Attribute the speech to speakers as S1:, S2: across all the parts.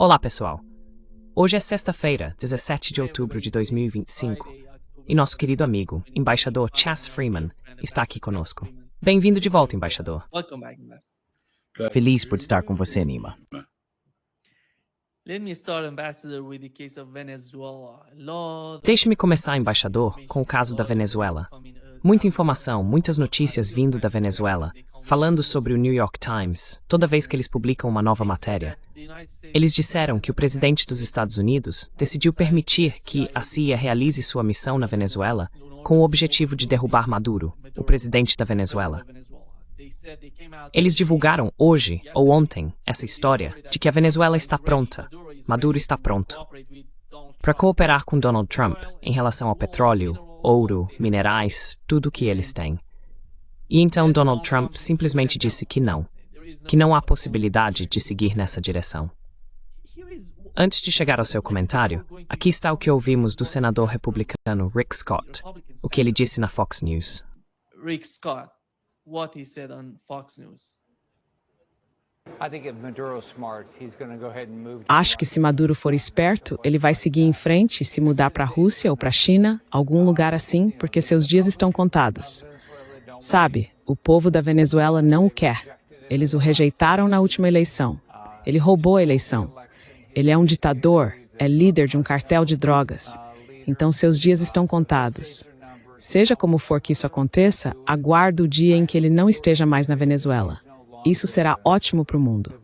S1: Olá, pessoal! Hoje é sexta-feira, 17 de outubro de 2025, e nosso querido amigo, embaixador Chas Freeman, está aqui conosco. Bem-vindo de volta, embaixador.
S2: Feliz por estar com você, Nima.
S1: Deixe-me começar, embaixador, com o caso da Venezuela. Muita informação, muitas notícias vindo da Venezuela, falando sobre o New York Times, toda vez que eles publicam uma nova matéria. Eles disseram que o presidente dos Estados Unidos decidiu permitir que a CIA realize sua missão na Venezuela com o objetivo de derrubar Maduro, o presidente da Venezuela. Eles divulgaram hoje ou ontem essa história de que a Venezuela está pronta, Maduro está pronto, para cooperar com Donald Trump em relação ao petróleo, ouro, minerais, tudo o que eles têm. E então Donald Trump simplesmente disse que não há possibilidade de seguir nessa direção. Antes de chegar ao seu comentário, aqui está o que ouvimos do senador republicano Rick Scott, o que ele disse na Fox News.
S3: Rick Scott, what he said on Fox News.
S4: Acho que se Maduro for esperto, ele vai seguir em frente e se mudar para a Rússia ou para a China, algum lugar assim, porque seus dias estão contados. Sabe, o povo da Venezuela não o quer. Eles o rejeitaram na última eleição. Ele roubou a eleição. Ele é um ditador, é líder de um cartel de drogas. Então seus dias estão contados. Seja como for que isso aconteça, aguardo o dia em que ele não esteja mais na Venezuela. Isso será ótimo para o mundo.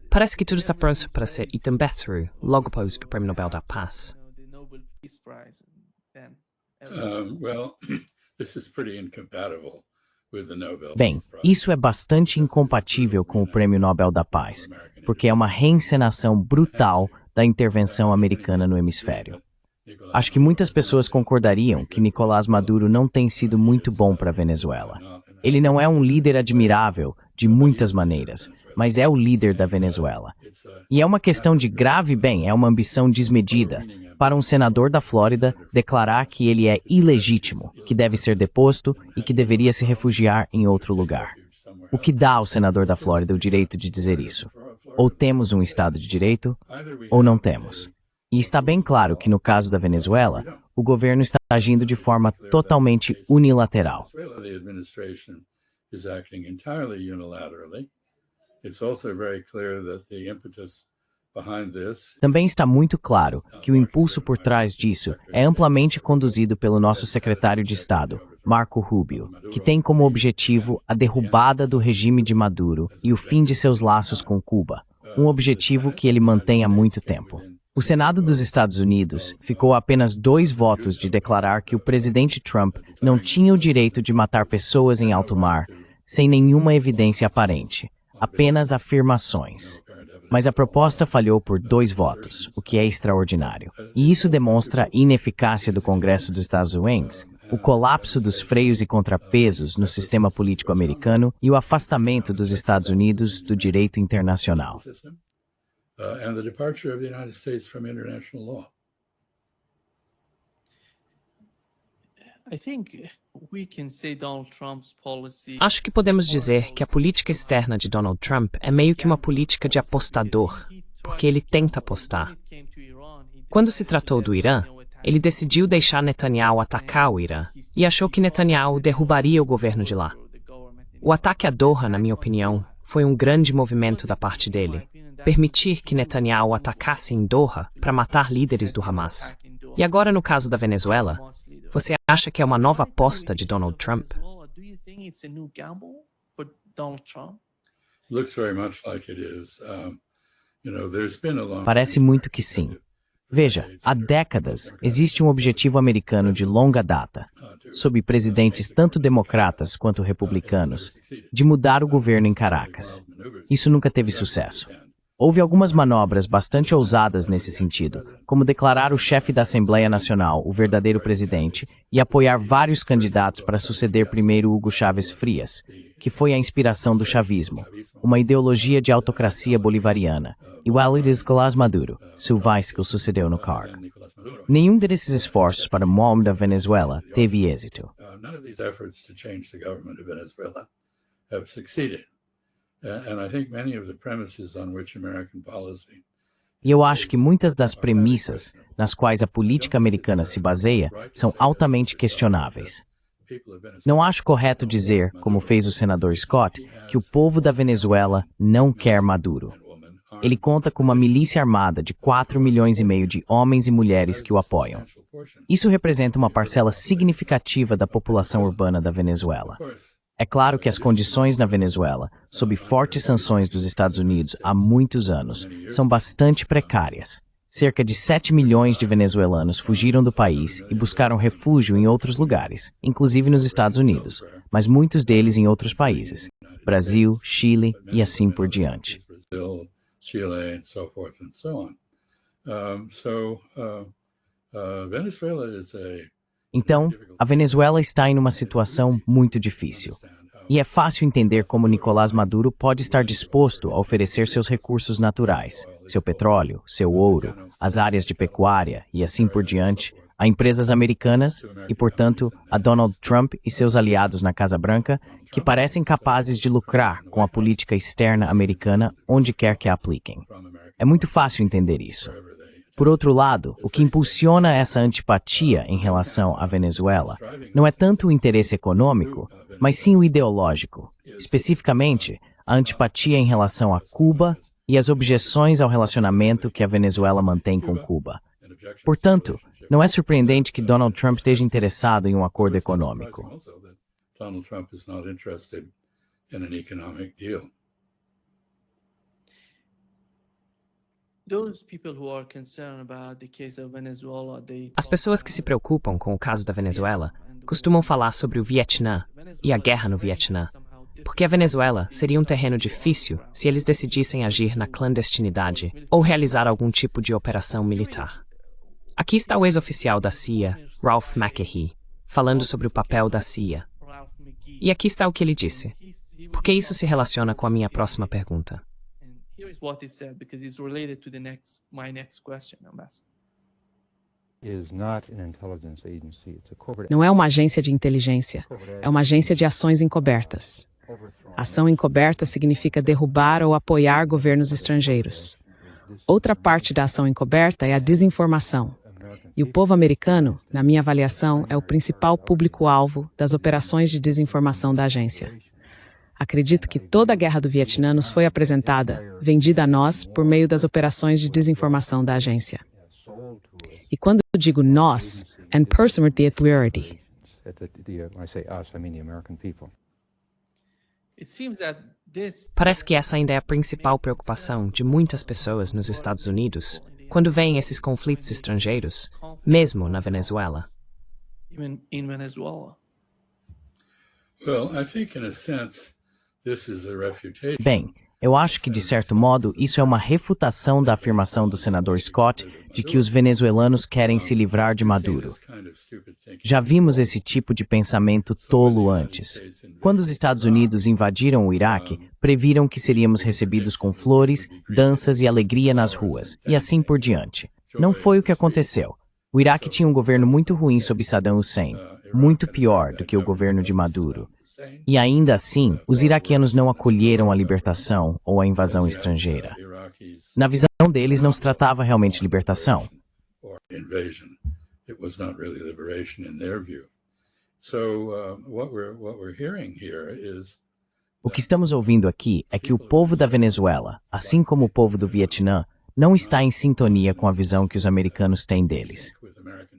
S1: Parece que tudo está pronto para ser Itambetsu, logo após o Prêmio Nobel da Paz.
S2: Bem, isso é bastante incompatível com o Prêmio Nobel da Paz, porque é uma reencenação brutal da intervenção americana no hemisfério. Acho que muitas pessoas concordariam que Nicolás Maduro não tem sido muito bom para a Venezuela. Ele não é um líder admirável de muitas maneiras, mas é o líder da Venezuela. E é uma questão de grave bem, é uma ambição desmedida para um senador da Flórida declarar que ele é ilegítimo, que deve ser deposto e que deveria se refugiar em outro lugar. O que dá ao senador da Flórida o direito de dizer isso? Ou temos um Estado de Direito, ou não temos. E está bem claro que, no caso da Venezuela, o governo está agindo de forma totalmente unilateral. Também está muito claro que o impulso por trás disso é amplamente conduzido pelo nosso secretário de Estado, Marco Rubio, que tem como objetivo a derrubada do regime de Maduro e o fim de seus laços com Cuba, um objetivo que ele mantém há muito tempo. O Senado dos Estados Unidos ficou a apenas 2 votos de declarar que o presidente Trump não tinha o direito de matar pessoas em alto mar, sem nenhuma evidência aparente, apenas afirmações. Mas a proposta falhou por 2 votos, o que é extraordinário. E isso demonstra a ineficácia do Congresso dos Estados Unidos, o colapso dos freios e contrapesos no sistema político americano e o afastamento dos Estados Unidos do direito internacional.
S5: And the departure of the United States from international law.
S1: Acho que podemos dizer que a política externa de Donald Trump é meio que uma política de apostador, porque ele tenta apostar. Quando se tratou do Irã, ele decidiu deixar Netanyahu atacar o Irã e achou que Netanyahu derrubaria o governo de lá. O ataque a Doha, na minha opinião, foi um grande movimento da parte dele. Permitir que Netanyahu atacasse em Doha para matar líderes do Hamas. E agora, no caso da Venezuela, você acha que é uma nova aposta de Donald Trump?
S2: Parece muito que sim. Veja, há décadas existe um objetivo americano de longa data, sob presidentes tanto democratas quanto republicanos, de mudar o governo em Caracas. Isso nunca teve sucesso. Houve algumas manobras bastante ousadas nesse sentido, como declarar o chefe da Assembleia Nacional o verdadeiro presidente e apoiar vários candidatos para suceder primeiro Hugo Chávez Frías, que foi a inspiração do chavismo, uma ideologia de autocracia bolivariana, igual a de Nicolás Maduro, seu vice que o sucedeu no cargo. Nenhum desses esforços para moldar a Venezuela teve êxito.
S5: have succeeded. And I think many of the premises on which American policy
S2: E eu acho que muitas das premissas nas quais a política americana se baseia são altamente questionáveis. Não acho correto dizer, como fez o senador Scott, que o povo da Venezuela não quer Maduro. Ele conta com uma milícia armada de 4,5 milhões de homens e mulheres que o apoiam. Isso representa uma parcela significativa da população urbana da Venezuela. É claro que as condições na Venezuela, sob fortes sanções dos Estados Unidos há muitos anos, são bastante precárias. Cerca de 7 milhões de venezuelanos fugiram do país e buscaram refúgio em outros lugares, inclusive nos Estados Unidos, mas muitos deles em outros países, Brasil, Chile e assim por diante.
S5: Chile, and so forth and so on. Venezuela is
S2: Então, a Venezuela está em uma situação muito difícil. E é fácil entender como Nicolás Maduro pode estar disposto a oferecer seus recursos naturais, seu petróleo, seu ouro, as áreas de pecuária e assim por diante, a empresas americanas e, portanto, a Donald Trump e seus aliados na Casa Branca, que parecem capazes de lucrar com a política externa americana onde quer que a apliquem. É muito fácil entender isso. Por outro lado, o que impulsiona essa antipatia em relação à Venezuela não é tanto o interesse econômico, mas sim o ideológico, especificamente a antipatia em relação a Cuba e as objeções ao relacionamento que a Venezuela mantém com Cuba. Portanto, não é surpreendente que Donald Trump esteja interessado em um acordo econômico.
S5: Donald Trump is not interested in an economic deal.
S1: As pessoas que se preocupam com o caso da Venezuela costumam falar sobre o Vietnã e a guerra no Vietnã, porque a Venezuela seria um terreno difícil se eles decidissem agir na clandestinidade ou realizar algum tipo de operação militar. Aqui está o ex-oficial da CIA, Ralph McKee, falando sobre o papel da CIA. E aqui está o que ele disse, porque isso se relaciona com a minha próxima pergunta.
S3: Here is what he said, because it's related to my next question, Ambassador.
S4: Não é uma agência de inteligência, é uma agência de ações encobertas. Ação encoberta significa derrubar ou apoiar governos estrangeiros. Outra parte da ação encoberta é a desinformação. E o povo americano, na minha avaliação, é o principal público-alvo das operações de desinformação da agência. Acredito que toda a guerra do Vietnã nos foi apresentada, vendida a nós, por meio das operações de desinformação da agência. E quando eu digo nós, and personal authority.
S1: Parece que essa ainda é a principal preocupação de muitas pessoas nos Estados Unidos quando veem esses conflitos estrangeiros, mesmo na Venezuela.
S3: Even in Venezuela.
S5: Well, I think in a sense this is a refutation.
S2: Bem, eu acho que, de certo modo, isso é uma refutação da afirmação do senador Scott de que os venezuelanos querem se livrar de Maduro. Já vimos esse tipo de pensamento tolo antes. Quando os Estados Unidos invadiram o Iraque, previram que seríamos recebidos com flores, danças e alegria nas ruas, e assim por diante. Não foi o que aconteceu. O Iraque tinha um governo muito ruim sob Saddam Hussein, muito pior do que o governo de Maduro. E ainda assim, os iraquianos não acolheram a libertação ou a invasão estrangeira. Na visão deles, não se tratava realmente de libertação. O que estamos ouvindo aqui é que o povo da Venezuela, assim como o povo do Vietnã, não está em sintonia com a visão que os americanos têm deles.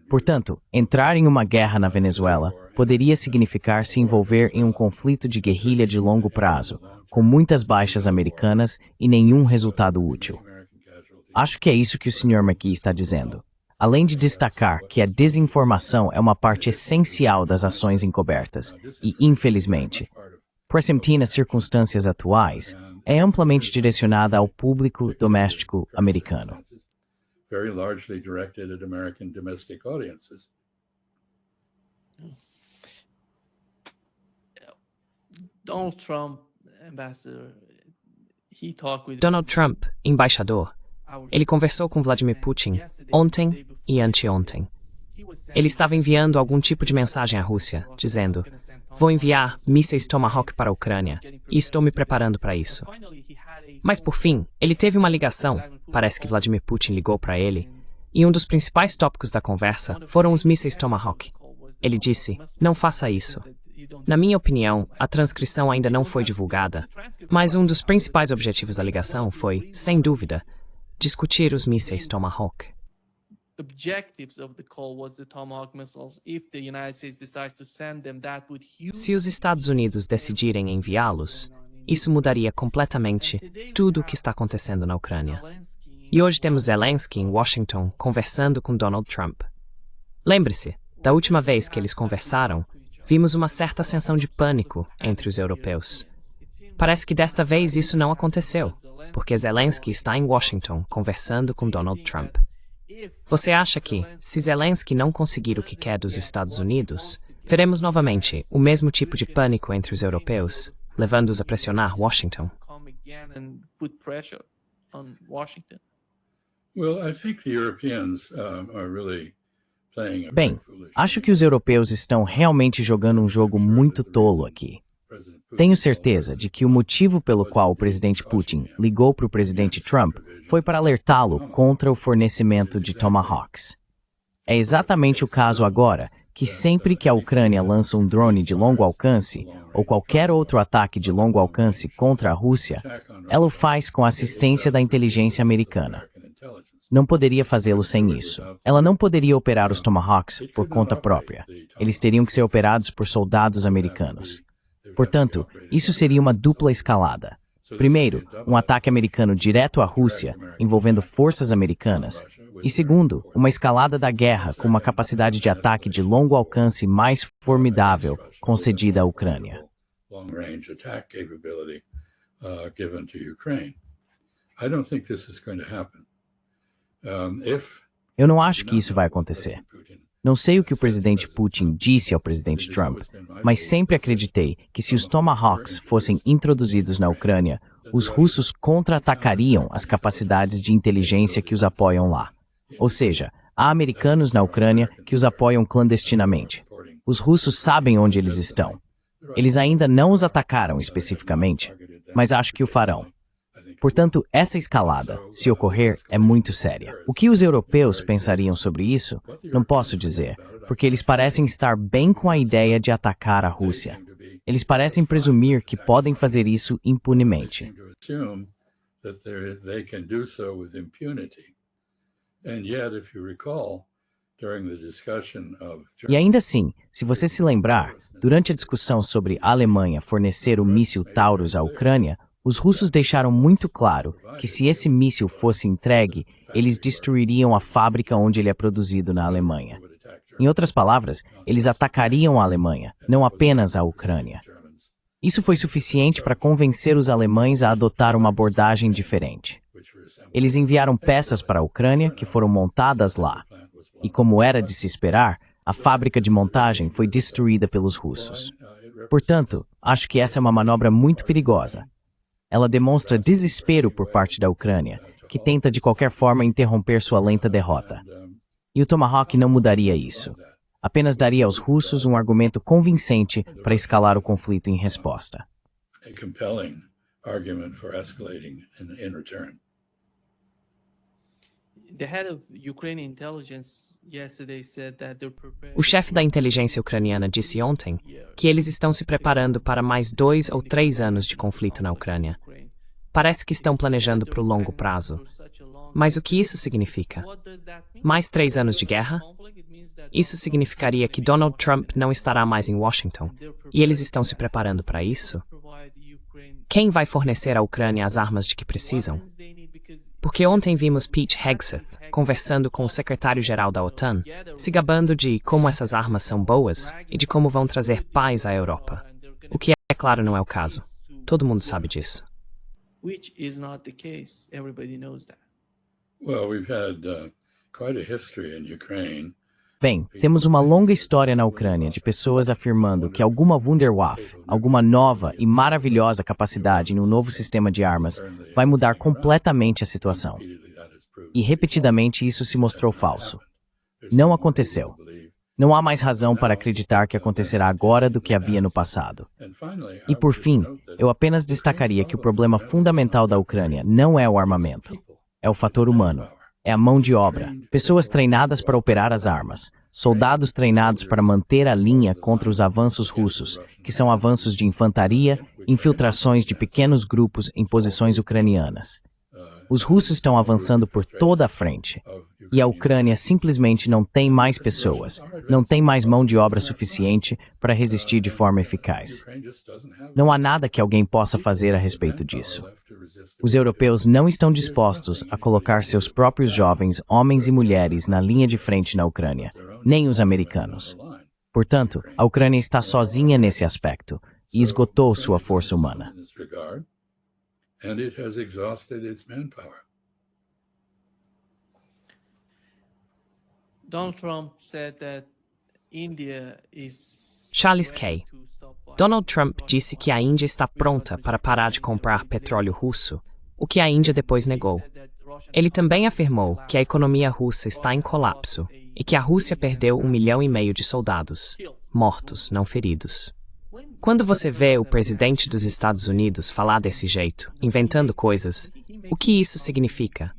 S2: Portanto, entrar em uma guerra na Venezuela poderia significar se envolver em um conflito de guerrilha de longo prazo, com muitas baixas americanas e nenhum resultado útil. Acho que é isso que o Sr. McKee está dizendo. Além de destacar que a desinformação é uma parte essencial das ações encobertas e, infelizmente, presente nas circunstâncias atuais, é amplamente direcionada ao público doméstico americano.
S5: Very largely directed at American domestic audiences.
S3: Donald Trump, Ambassador, he talked with
S1: Donald Trump, embaixador, ele conversou com Vladimir Putin ontem e anteontem. Ele estava enviando algum tipo de mensagem à Rússia, dizendo: vou enviar mísseis Tomahawk para a Ucrânia e estou me preparando para isso. Mas por fim, ele teve uma ligação, parece que Vladimir Putin ligou para ele, e um dos principais tópicos da conversa foram os mísseis Tomahawk. Ele disse: não faça isso. Na minha opinião, a transcrição ainda não foi divulgada, mas um dos principais objetivos da ligação foi, sem dúvida, discutir os mísseis Tomahawk. Se os Estados Unidos decidirem enviá-los, isso mudaria completamente tudo o que está acontecendo na Ucrânia. E hoje temos Zelensky em Washington conversando com Donald Trump. Lembre-se, da última vez que eles conversaram, vimos uma certa sensação de pânico entre os europeus. Parece que desta vez isso não aconteceu, porque Zelensky está em Washington conversando com Donald Trump. Você acha que, se Zelensky não conseguir o que quer dos Estados Unidos, veremos novamente o mesmo tipo de pânico entre os europeus, levando-os a pressionar Washington?
S2: Bem, acho que os europeus estão realmente jogando um jogo muito tolo aqui. Tenho certeza de que o motivo pelo qual o presidente Putin ligou para o presidente Trump foi para alertá-lo contra o fornecimento de Tomahawks. É exatamente o caso agora que sempre que a Ucrânia lança um drone de longo alcance ou qualquer outro ataque de longo alcance contra a Rússia, ela o faz com a assistência da inteligência americana. Não poderia fazê-lo sem isso. Ela não poderia operar os Tomahawks por conta própria. Eles teriam que ser operados por soldados americanos. Portanto, isso seria uma dupla escalada. Primeiro, um ataque americano direto à Rússia, envolvendo forças americanas. E segundo, uma escalada da guerra com uma capacidade de ataque de longo alcance mais formidável concedida à Ucrânia. Eu não acho que isso vai acontecer. Não sei o que o presidente Putin disse ao presidente Trump, mas sempre acreditei que se os Tomahawks fossem introduzidos na Ucrânia, os russos contra-atacariam as capacidades de inteligência que os apoiam lá. Ou seja, há americanos na Ucrânia que os apoiam clandestinamente. Os russos sabem onde eles estão. Eles ainda não os atacaram especificamente, mas acho que o farão. Portanto, essa escalada, se ocorrer, é muito séria. O que os europeus pensariam sobre isso, não posso dizer, porque eles parecem estar bem com a ideia de atacar a Rússia. Eles parecem presumir que podem fazer isso impunemente. E ainda assim, se você se lembrar, durante a discussão sobre a Alemanha fornecer o míssil Taurus à Ucrânia, os russos deixaram muito claro que se esse míssil fosse entregue, eles destruiriam a fábrica onde ele é produzido na Alemanha. Em outras palavras, eles atacariam a Alemanha, não apenas a Ucrânia. Isso foi suficiente para convencer os alemães a adotar uma abordagem diferente. Eles enviaram peças para a Ucrânia que foram montadas lá. E como era de se esperar, a fábrica de montagem foi destruída pelos russos. Portanto, acho que essa é uma manobra muito perigosa. Ela demonstra desespero por parte da Ucrânia, que tenta de qualquer forma interromper sua lenta derrota. E o Tomahawk não mudaria isso. Apenas daria aos russos um argumento convincente para escalar o conflito em resposta.
S1: O chefe da inteligência ucraniana disse ontem que eles estão se preparando para mais 2 ou 3 anos de conflito na Ucrânia. Parece que estão planejando para o longo prazo. Mas o que isso significa? Mais 3 anos de guerra? Isso significaria que Donald Trump não estará mais em Washington, e eles estão se preparando para isso? Quem vai fornecer à Ucrânia as armas de que precisam? Porque ontem vimos Pete Hegseth conversando com o secretário-geral da OTAN, se gabando de como essas armas são boas e de como vão trazer paz à Europa. O que, é claro, não é o caso. Todo mundo sabe disso.
S2: Bem, temos uma longa história na Ucrânia de pessoas afirmando que alguma Wunderwaffe, alguma nova e maravilhosa capacidade em um novo sistema de armas, vai mudar completamente a situação. E repetidamente isso se mostrou falso. Não aconteceu. Não há mais razão para acreditar que acontecerá agora do que havia no passado. E por fim, eu apenas destacaria que o problema fundamental da Ucrânia não é o armamento. É o fator humano. É a mão de obra. Pessoas treinadas para operar as armas. Soldados treinados para manter a linha contra os avanços russos, que são avanços de infantaria, infiltrações de pequenos grupos em posições ucranianas. Os russos estão avançando por toda a frente. E a Ucrânia simplesmente não tem mais pessoas, não tem mais mão de obra suficiente para resistir de forma eficaz. Não há nada que alguém possa fazer a respeito disso. Os europeus não estão dispostos a colocar seus próprios jovens, homens e mulheres, na linha de frente na Ucrânia, nem os americanos. Portanto, a Ucrânia está sozinha nesse aspecto e esgotou sua força humana.
S3: Donald Trump said that India is
S1: Charles Kay. Donald Trump disse que a Índia está pronta para parar de comprar petróleo russo, o que a Índia depois negou. Ele também afirmou que a economia russa está em colapso e que a Rússia perdeu 1,5 milhão de soldados, mortos, não feridos. Quando você vê o presidente dos Estados Unidos falar desse jeito, inventando coisas, o que isso significa?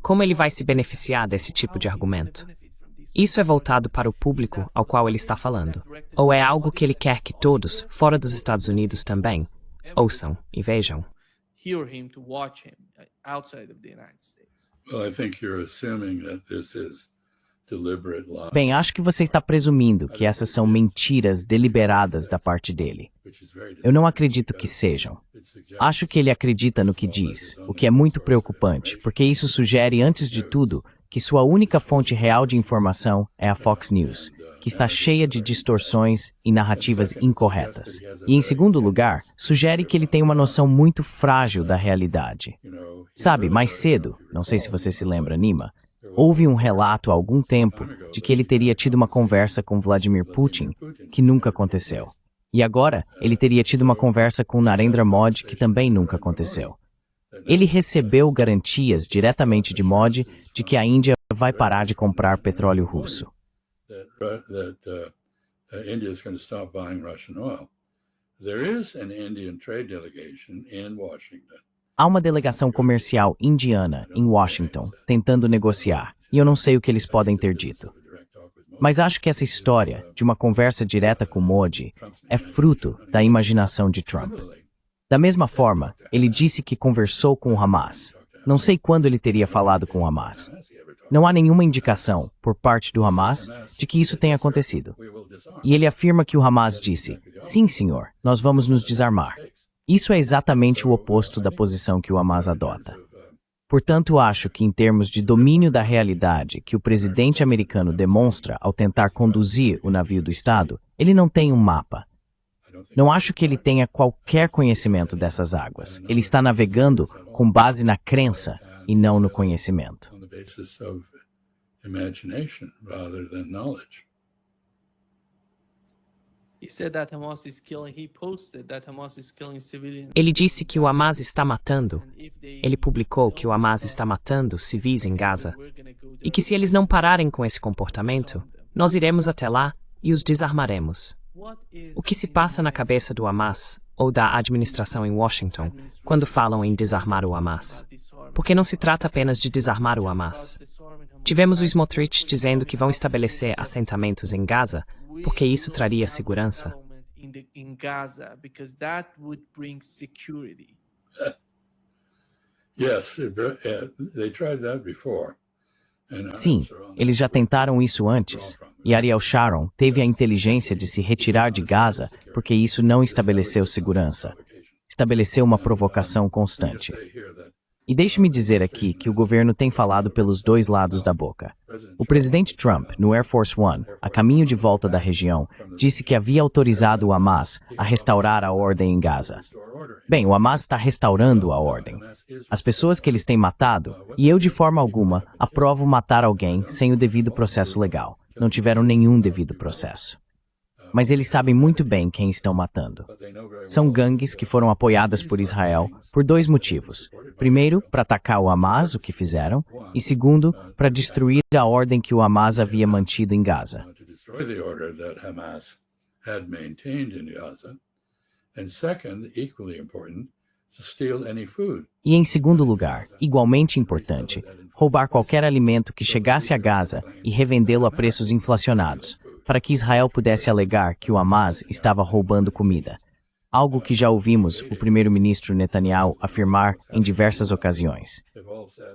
S1: Como ele vai se beneficiar desse tipo de argumento? Isso é voltado para o público ao qual ele está falando? Ou é algo que ele quer que todos, fora dos Estados Unidos também, ouçam e vejam?
S3: hear him, to watch him outside of the United States?
S5: Well, I think you're assuming that this is deliberate lie.
S2: Bem, acho que você está presumindo que essas são mentiras deliberadas da parte dele. Eu não acredito que sejam. Acho que ele acredita no que diz, o que é muito preocupante, porque isso sugere, antes de tudo, que sua única fonte real de informação é a Fox News, que está cheia de distorções e narrativas incorretas. E, em segundo lugar, sugere que ele tem uma noção muito frágil da realidade. Sabe, mais cedo, não sei se você se lembra, Nima, houve um relato há algum tempo de que ele teria tido uma conversa com Vladimir Putin, que nunca aconteceu. E agora, ele teria tido uma conversa com Narendra Modi, que também nunca aconteceu. Ele recebeu garantias diretamente de Modi de que a Índia vai parar de comprar petróleo russo.
S5: India is going to stop buying Russian oil. There is an Indian trade delegation in Washington.
S2: Há uma delegação comercial indiana em Washington tentando negociar, e eu não sei o que eles podem ter dito. Mas acho que essa história de uma conversa direta com Modi é fruto da imaginação de Trump. Da mesma forma, ele disse que conversou com o Hamas. Não sei quando ele teria falado com o Hamas. Não há nenhuma indicação, por parte do Hamas, de que isso tenha acontecido. E ele afirma que o Hamas disse, sim, senhor, nós vamos nos desarmar. Isso é exatamente o oposto da posição que o Hamas adota. Portanto, acho que em termos de domínio da realidade que o presidente americano demonstra ao tentar conduzir o navio do Estado, ele não tem um mapa. Não acho que ele tenha qualquer conhecimento dessas águas. Ele está navegando com base na crença e não no conhecimento.
S1: Ele disse que o Hamas está matando. Ele publicou que o Hamas está matando civis em Gaza. E que se eles não pararem com esse comportamento, nós iremos até lá e os desarmaremos. O que se passa na cabeça do Hamas, ou da administração em Washington, quando falam em desarmar o Hamas? Porque não se trata apenas de desarmar o Hamas. Tivemos o Smotrich dizendo que vão estabelecer assentamentos em Gaza, porque isso traria segurança.
S2: Sim, eles já tentaram isso antes, e Ariel Sharon teve a inteligência de se retirar de Gaza porque isso não estabeleceu segurança. Estabeleceu uma provocação constante. E deixe-me dizer aqui que o governo tem falado pelos dois lados da boca. O presidente Trump, no Air Force One, a caminho de volta da região, disse que havia autorizado o Hamas a restaurar a ordem em Gaza. Bem, o Hamas está restaurando a ordem. As pessoas que eles têm matado, e eu de forma alguma aprovo matar alguém sem o devido processo legal. Não tiveram nenhum devido processo. mas eles sabem muito bem quem estão matando. São gangues que foram apoiadas por Israel por dois motivos. Primeiro, para atacar o Hamas, o que fizeram, e segundo, para destruir a ordem que o Hamas havia mantido em Gaza. E em segundo lugar, igualmente importante, roubar qualquer alimento que chegasse a Gaza e revendê-lo a preços inflacionados, para que Israel pudesse alegar que o Hamas estava roubando comida. Algo que já ouvimos o primeiro-ministro Netanyahu afirmar em diversas ocasiões.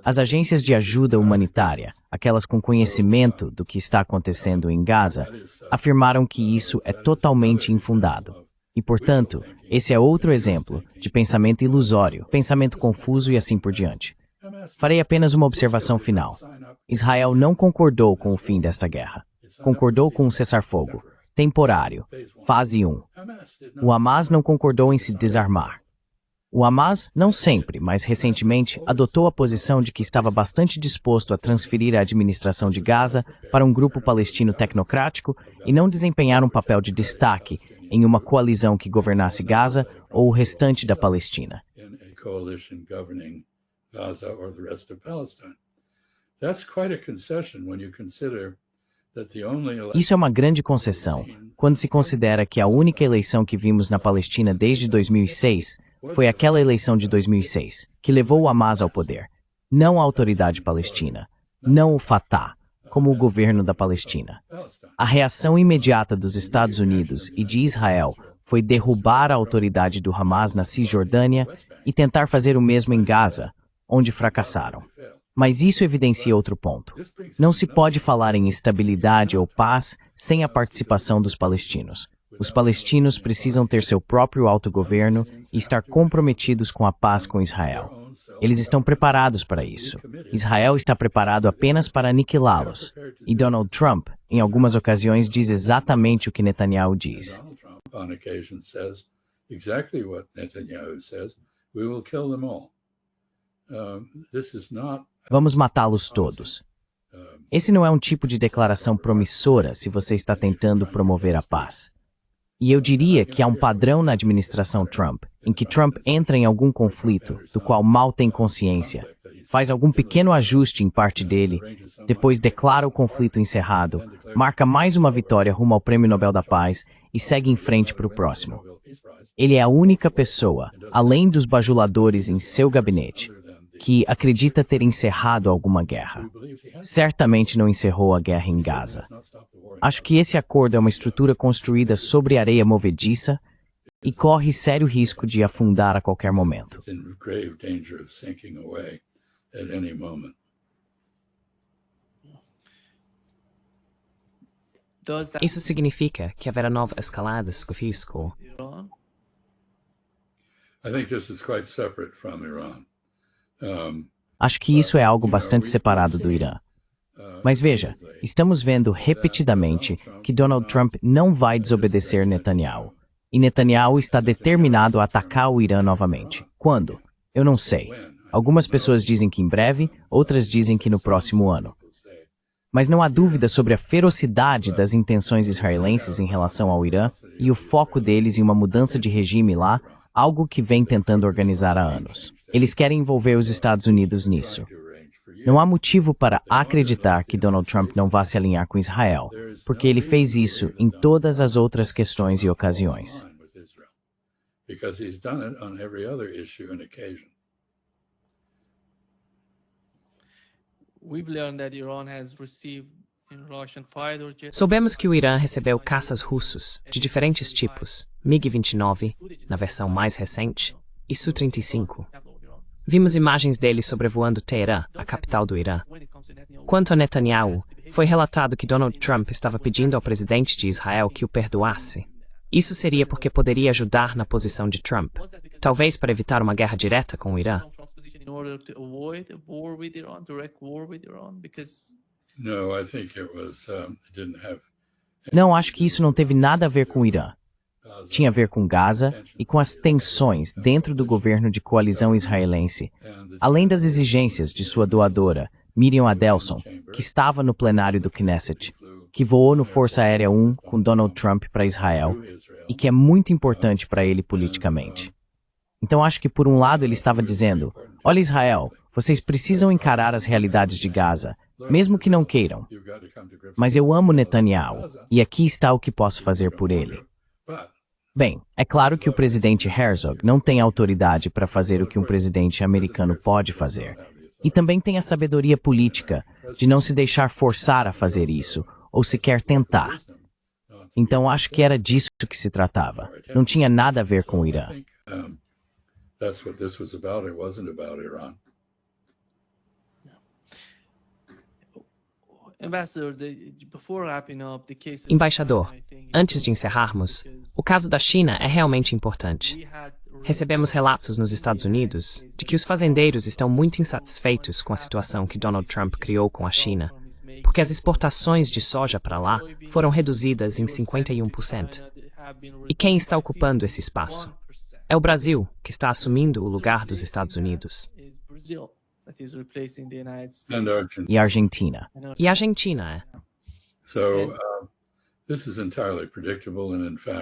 S2: As agências de ajuda humanitária, aquelas com conhecimento do que está acontecendo em Gaza, afirmaram que isso é totalmente infundado. E, portanto, esse é outro exemplo de pensamento ilusório, pensamento confuso e assim por diante. Farei apenas uma observação final. Israel não concordou com o fim desta guerra. Concordou com um cessar-fogo temporário, fase 1. O Hamas não concordou em se desarmar. O Hamas, não sempre, mas recentemente, adotou a posição de que estava bastante disposto a transferir a administração de Gaza para um grupo palestino tecnocrático e não desempenhar um papel de destaque em uma coalizão que governasse Gaza ou o restante da Palestina. Isso é uma grande concessão, quando se considera que a única eleição que vimos na Palestina desde 2006 foi aquela eleição de 2006, que levou o Hamas ao poder, não a autoridade palestina, não o Fatah, como o governo da Palestina. A reação imediata dos Estados Unidos e de Israel foi derrubar a autoridade do Hamas na Cisjordânia e tentar fazer o mesmo em Gaza, onde fracassaram. Mas isso evidencia outro ponto. Não se pode falar em estabilidade ou paz sem a participação dos palestinos. Os palestinos precisam ter seu próprio autogoverno e estar comprometidos com a paz com Israel. Eles estão preparados para isso. Israel está preparado apenas para aniquilá-los. E Donald Trump, em algumas ocasiões, diz exatamente o que Netanyahu diz. Vamos matá-los todos. Esse não é um tipo de declaração promissora se você está tentando promover a paz. E eu diria que há um padrão na administração Trump, em que Trump entra em algum conflito, do qual mal tem consciência, faz algum pequeno ajuste em parte dele, depois declara o conflito encerrado, marca mais uma vitória rumo ao Prêmio Nobel da Paz e segue em frente para o próximo. Ele é a única pessoa, além dos bajuladores em seu gabinete, que acredita ter encerrado alguma guerra. Certamente não encerrou a guerra em Gaza. Acho que esse acordo é uma estrutura construída sobre areia movediça e corre sério risco de afundar a qualquer momento.
S1: Isso significa que haverá novas escaladas com risco?
S2: Acho que isso é algo bastante separado do Irã. Mas veja, estamos vendo repetidamente que Donald Trump não vai desobedecer Netanyahu. E Netanyahu está determinado a atacar o Irã novamente. Quando? Eu não sei. Algumas pessoas dizem que em breve, outras dizem que no próximo ano. Mas não há dúvida sobre a ferocidade das intenções israelenses em relação ao Irã e o foco deles em uma mudança de regime lá, algo que vem tentando organizar há anos. Eles querem envolver os Estados Unidos nisso. Não há motivo para acreditar que Donald Trump não vá se alinhar com Israel, porque ele fez isso em todas as outras questões e ocasiões.
S1: Soubemos que o Irã recebeu caças russos de diferentes tipos, MiG-29, na versão mais recente, e Su-35. Vimos imagens dele sobrevoando Teherã, a capital do Irã. Quanto a Netanyahu, foi relatado que Donald Trump estava pedindo ao presidente de Israel que o perdoasse. Isso seria porque poderia ajudar na posição de Trump, talvez para evitar uma guerra direta com o Irã.
S2: Não, acho que isso não teve nada a ver com o Irã. Tinha a ver com Gaza e com as tensões dentro do governo de coalizão israelense, além das exigências de sua doadora, Miriam Adelson, que estava no plenário do Knesset. que voou no Força Aérea 1 com Donald Trump para Israel e que é muito importante para ele politicamente. Então acho que por um lado ele estava dizendo, olha Israel, vocês precisam encarar as realidades de Gaza, mesmo que não queiram. Mas eu amo Netanyahu, e aqui está o que posso fazer por ele. Bem, é claro que o presidente Herzog não tem autoridade para fazer o que um presidente americano pode fazer. E também tem a sabedoria política de não se deixar forçar a fazer isso, ou sequer tentar. Então acho que era disso que se tratava. Não tinha nada a ver com o Irã.
S5: That's what this was about. It wasn't about Iran.
S1: Embaixador, antes de encerrarmos, o caso da China é realmente importante. Recebemos relatos nos Estados Unidos de que os fazendeiros estão muito insatisfeitos com a situação que Donald Trump criou com a China, porque as exportações de soja para lá foram reduzidas em 51%. E quem está ocupando esse espaço? É o Brasil, que está assumindo o lugar dos Estados Unidos.
S2: E a Argentina.
S1: E a Argentina é.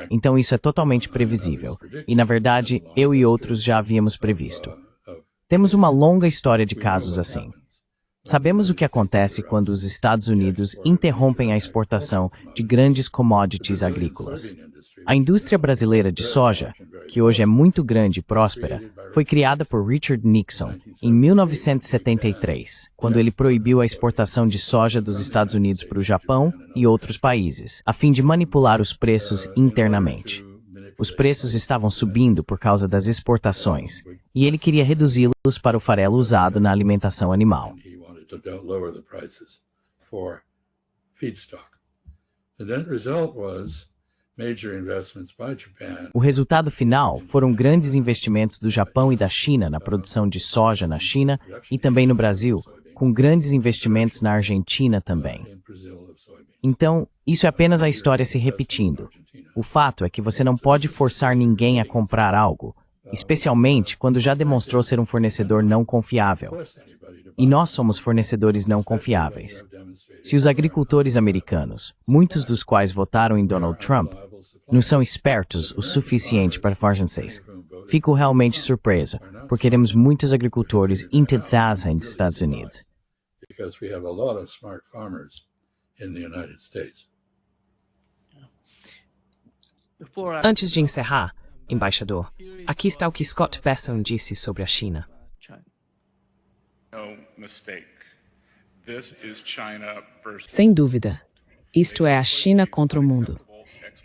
S2: Então isso é totalmente previsível. E, na verdade, eu e outros já havíamos previsto. Temos uma longa história de casos assim. Sabemos o que acontece quando os Estados Unidos interrompem a exportação de grandes commodities agrícolas. A indústria brasileira de soja, que hoje é muito grande e próspera, foi criada por Richard Nixon em 1973, quando ele proibiu a exportação de soja dos Estados Unidos para o Japão e outros países, a fim de manipular os preços internamente. Os preços estavam subindo por causa das exportações, e ele queria reduzi-los para o farelo usado na alimentação animal. O resultado final foram grandes investimentos do Japão e da China na produção de soja na China e também no Brasil, com grandes investimentos na Argentina também. Então, isso é apenas a história se repetindo. O fato é que você não pode forçar ninguém a comprar algo, especialmente quando já demonstrou ser um fornecedor não confiável. E nós somos fornecedores não confiáveis. Se os agricultores americanos, muitos dos quais votaram em Donald Trump, não são espertos o suficiente para fazer, fico realmente surpreso, porque temos muitos agricultores inteiros nos Estados Unidos.
S1: Antes de encerrar, embaixador, aqui está o que Scott Bessent disse sobre a China.
S4: Sem dúvida. Isto é a China contra o mundo.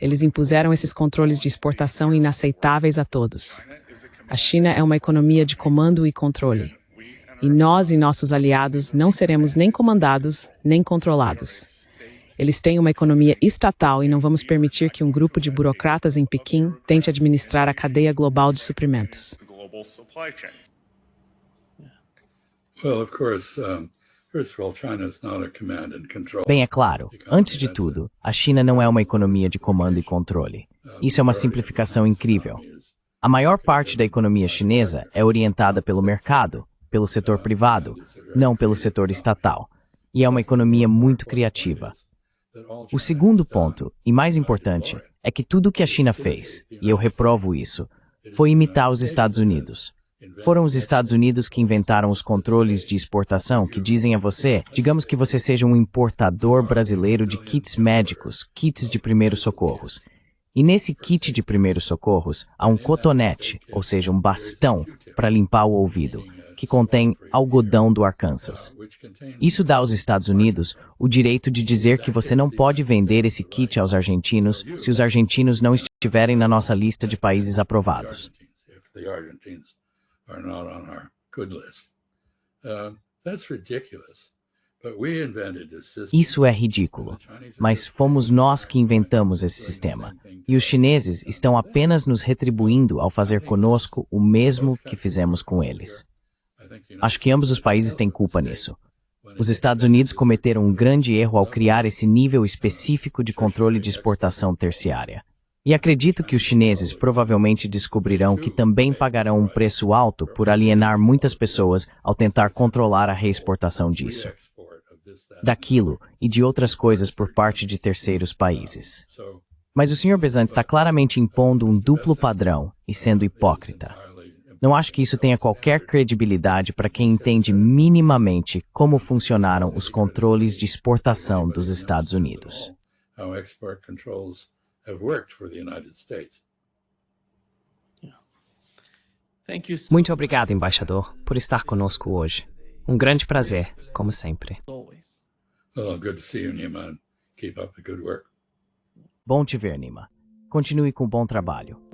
S4: Eles impuseram esses controles de exportação inaceitáveis a todos. A China é uma economia de comando e controle. E nós e nossos aliados não seremos nem comandados, nem controlados. Eles têm uma economia estatal e não vamos permitir que um grupo de burocratas em Pequim tente administrar a cadeia global de suprimentos.
S2: Bem, é claro, antes de tudo, a China não é uma economia de comando e controle. Isso é uma simplificação incrível. A maior parte da economia chinesa é orientada pelo mercado, pelo setor privado, não pelo setor estatal. E é uma economia muito criativa. O segundo ponto, e mais importante, é que tudo o que a China fez, e eu reprovo isso, foi imitar os Estados Unidos. Foram os Estados Unidos que inventaram os controles de exportação que dizem a você, digamos que você seja um importador brasileiro de kits médicos, kits de primeiros socorros. E nesse kit de primeiros socorros há um cotonete, ou seja, um bastão, para limpar o ouvido, que contém algodão do Arkansas. Isso dá aos Estados Unidos o direito de dizer que você não pode vender esse kit aos argentinos se os argentinos não estiverem na nossa lista de países aprovados. Isso é ridículo, mas fomos nós que inventamos esse sistema, e os chineses estão apenas nos retribuindo ao fazer conosco o mesmo que fizemos com eles. Acho que ambos os países têm culpa nisso. Os Estados Unidos cometeram um grande erro ao criar esse nível específico de controle de exportação terciária. E acredito que os chineses provavelmente descobrirão que também pagarão um preço alto por alienar muitas pessoas ao tentar controlar a reexportação disso. Daquilo e de outras coisas por parte de terceiros países. Mas o Sr. Bezant está claramente impondo um duplo padrão e sendo hipócrita. Não acho que isso tenha qualquer credibilidade para quem entende minimamente como funcionaram os controles de exportação dos Estados Unidos.
S1: Muito obrigado, embaixador, por estar conosco hoje. Um grande prazer, como sempre.
S3: Always.
S5: Oh, good to see you, Neiman. Keep up the good work.
S2: Bom te ver, Nima. Continue com bom trabalho.